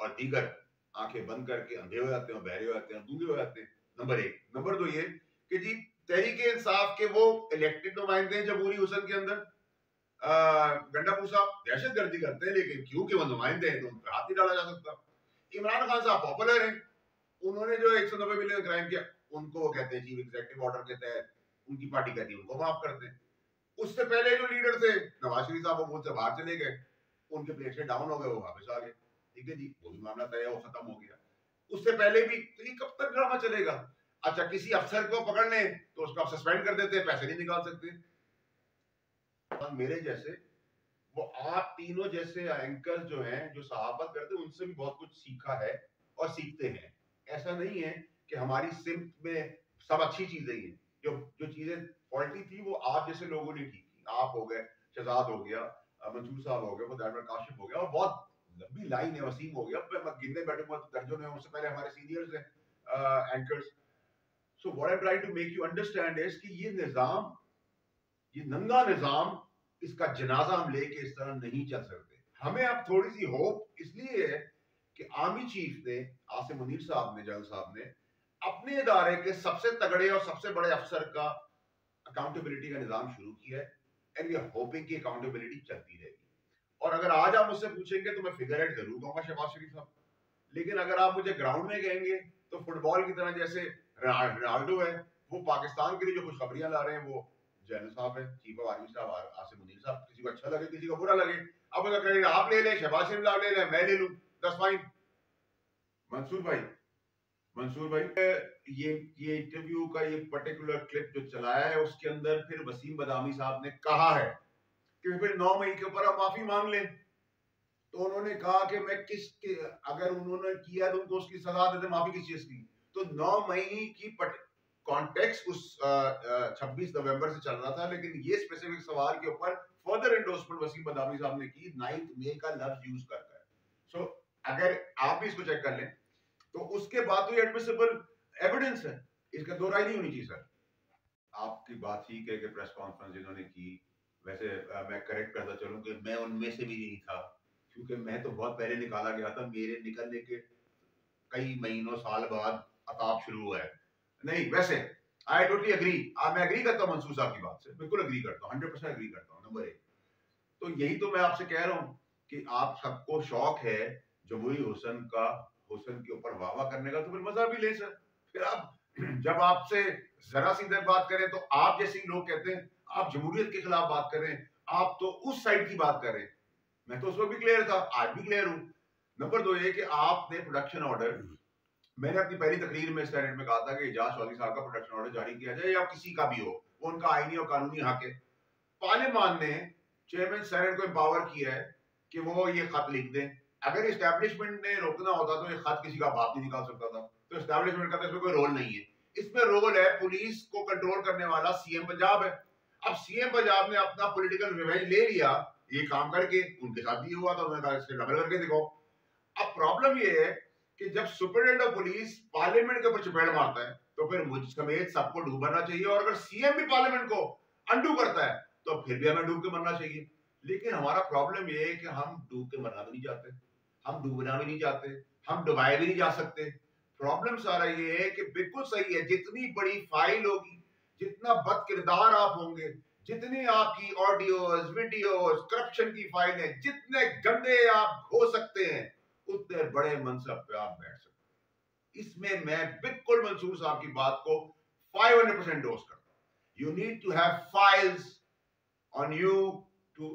और दीगर आंखें बंद करके अंधे हो जाते हैं, बहरे हो जाते हैं, गूंगे हो जाते हैं। नंबर एक। नंबर दो ये कि जी तहरीक इंसाफ के वो इलेक्टेड नुमाइंदे हैं जमहूरी हुसन के अंदर गंडापू साहब दहशतगर्दी करते हैं, लेकिन क्योंकि वो नुमाइंदे हैं तो उन पर हाथ नहीं डाला जा सकता। इमरान खान साहब पॉपुलर हैं, उन्होंने जो 190 मिलियन क्राइम किया उनको वो कहते हैं चीफ एग्जीक्यूटिव ऑर्डर के तहत उनकी पार्टी कहती है उनको माफ कर दें। उससे पहले जो लीडर थे नवाज शरीफ साहब वो मुल्क से बाहर चले गए, उनके प्लेटलेट डाउन हो गए, वो वापस आ गए, ठीक है जी, वो भी मामला तय है, वो खत्म हो गया। उससे पहले भी तो ये कब तक ड्रामा चलेगा? अच्छा किसी अफसर को पकड़ लें तो उसको आप सस्पेंड कर देते हैं, पैसे नहीं निकाल सकते। मेरे जैसे वो आप तीनों जैसे एंकर जो हैं जो सहाफत करते हैं उनसे भी बहुत कुछ सीखा है और सीखते हैं। ऐसा नहीं है कि हमारी सिम्त में सब अच्छी चीजें ही हैं, जो जो चीजें फॉल्टी थी वो आप जैसे लोगों ने ठीक की। आप हो गए, शहजाद हो गया, मंसूर साहब हो गए, मुदाहिर काशिफ हो गया, और बहुत लंबी लाइन है, वसीम हो गया, मैं गिनने बैठूंगा तो दर्जनों हैं, उससे पहले हमारे सीनियर्स हैं anchors. So what I am trying to make you understand is कि ये निजाम, ये नंगा निजाम, इसका जनाजा हम लेके इस तरह नहीं चल सकते। हमें अब थोड़ी सी होप इसलिए है कि आर्मी चीफ ने, आसिम मुनीर साहब ने, जनरल साहब ने अपने इदारे के सबसे तगड़े और सबसे बड़े अफसर का अकाउंटेबिलिटी का निजाम शुरू किया है, एंड वी आर होपिंग कि अकाउंटेबिलिटी चलती रहेगी। और अगर आज आप मुझसे पूछेंगे तो मैं फिगर हेड जरूर कहूंगा शहबाज शरीफ साहब, लेकिन अगर आप मुझे ग्राउंड में कहेंगे तो फुटबॉल की तरह जैसे रोनाल्डो है, वो पाकिस्तान के लिए जो खुशखबरियां ला रहे हैं वो जनरल साहब है, चीफ ऑफ आर्मी साहब आसिम मुनीर साहब, किसी को अच्छा लगे किसी को बुरा लगे, अब अगर क्रेडिट आप ले लें, शहबाज शरीफ साहब ले लें, मैं ले लूं, दैट्स फाइन। मंसूर भाई, मंसूर भाई ये इंटरव्यू का ये पर्टिकुलर क्लिप जो चलाया है उसके अंदर फिर वसीम बदामी साहब ने कहा है कि फिर 9 मई के ऊपर आप माफी मांग लें। तो उन्होंने कहा कि मैं अगर उन्होंने किया तो उनको उसकी सजा देते, माफी किस चीज की? तो 9 मई की कॉन्टेक्स्ट उस 26 नवंबर से चल रहा था, लेकिन ये स्पेसिफिक सवाल के ऊपर फर्दर एंडोर्समेंट वसीम बदामी साहब ने की 9 मई का लफ्ज यूज करके। सो अगर आप भी इसको चेक कर लें तो उसके बाद तो ये एडमिसिबल एविडेंस है, इसका दो राय नहीं होनी चाहिए सर। आपकी बात ठीक है कि प्रेस कॉन्फ्रेंस जिन्होंने की, वैसे मैं करेक्ट करता चलूं कि मैं उनमें से भी नहीं था, क्योंकि मैं तो बहुत पहले निकाला गया था, मेरे निकलने के कई महीनों साल बाद अताब शुरू हुआ है। नहीं वैसे आई टोटली एग्री, मैं एग्री करता हूँ मंसूर साहब की बात से, बिल्कुल एग्री करता हूँ, 100% एग्री करता हूँ। नंबर एक, तो यही तो मैं आपसे कह रहा हूँ कि आप सबको शौक है जमहूरी हुसन के ऊपर वाह करने का, तो फिर मजा भी ले सर। फिर आप जब आपसे जरा सी देर बात करें तो आप जैसे लोग कहते हैं आप जमहूरियत के खिलाफ बात करें, आप तो उस साइड की बात करें। मैं तो उस वक्त भी क्लियर था, आज भी क्लियर हूं। नंबर दो ये कि आपने प्रोडक्शन ऑर्डर, मैंने अपनी पहली तकरीर में सेनेट में कहा था कि एजाज चौधरी साहब का प्रोडक्शन ऑर्डर जारी किया जाए या किसी का भी हो, वो उनका आईनी और कानूनी हक है। पार्लियामान ने चेयरमैन सेनेट को एम्पावर किया है कि वो ये खत लिख दें। अगर एस्टैब्लिशमेंट ने रोकना होता तो ये खत किसी का बाप नहीं निकाल सकता था, तो एस्टैब्लिशमेंट का तो इसमें कोई रोल नहीं है। इसमें रोल है पुलिस को कंट्रोल करने वाला सीएम पंजाब है। अब सीएम पंजाब ने अपना पॉलिटिकल रिवेंज ले लिया ये काम करके, उनके साथ भी हुआ था, उन्होंने कहा इसके डबल करके दिखाओ। अब प्रॉब्लम ये है कि जब सुपरिटेंडेंट ऑफ पुलिस पार्लियामेंट के ऊपर चपेट मारता है तो फिर मुझ समेत सबको डूबना चाहिए, और अगर सीएम भी पार्लियामेंट को अंडू करता है तो फिर भी हमें डूब के मरना चाहिए। लेकिन हमारा प्रॉब्लम ये है कि हम डूब के मरना भी नहीं चाहते, हम डूबना भी नहीं चाहते, हम डुबाए भी नहीं जा सकते। प्रॉब्लम सारा ये है कि बिल्कुल सही है, जितनी बड़ी फाइल होगी, जितना बद किरदार आप होंगे, जितनी आपकी ऑडियोज वीडियोज करप्शन की फाइलें, जितने गंदे आप हो सकते हैं उतने बड़े मनसब पे आप बैठ सकते हैं। इसमें मैं बिल्कुल मंसूर साहब की बात को 500% डोज करता हूं। You need to have files on you to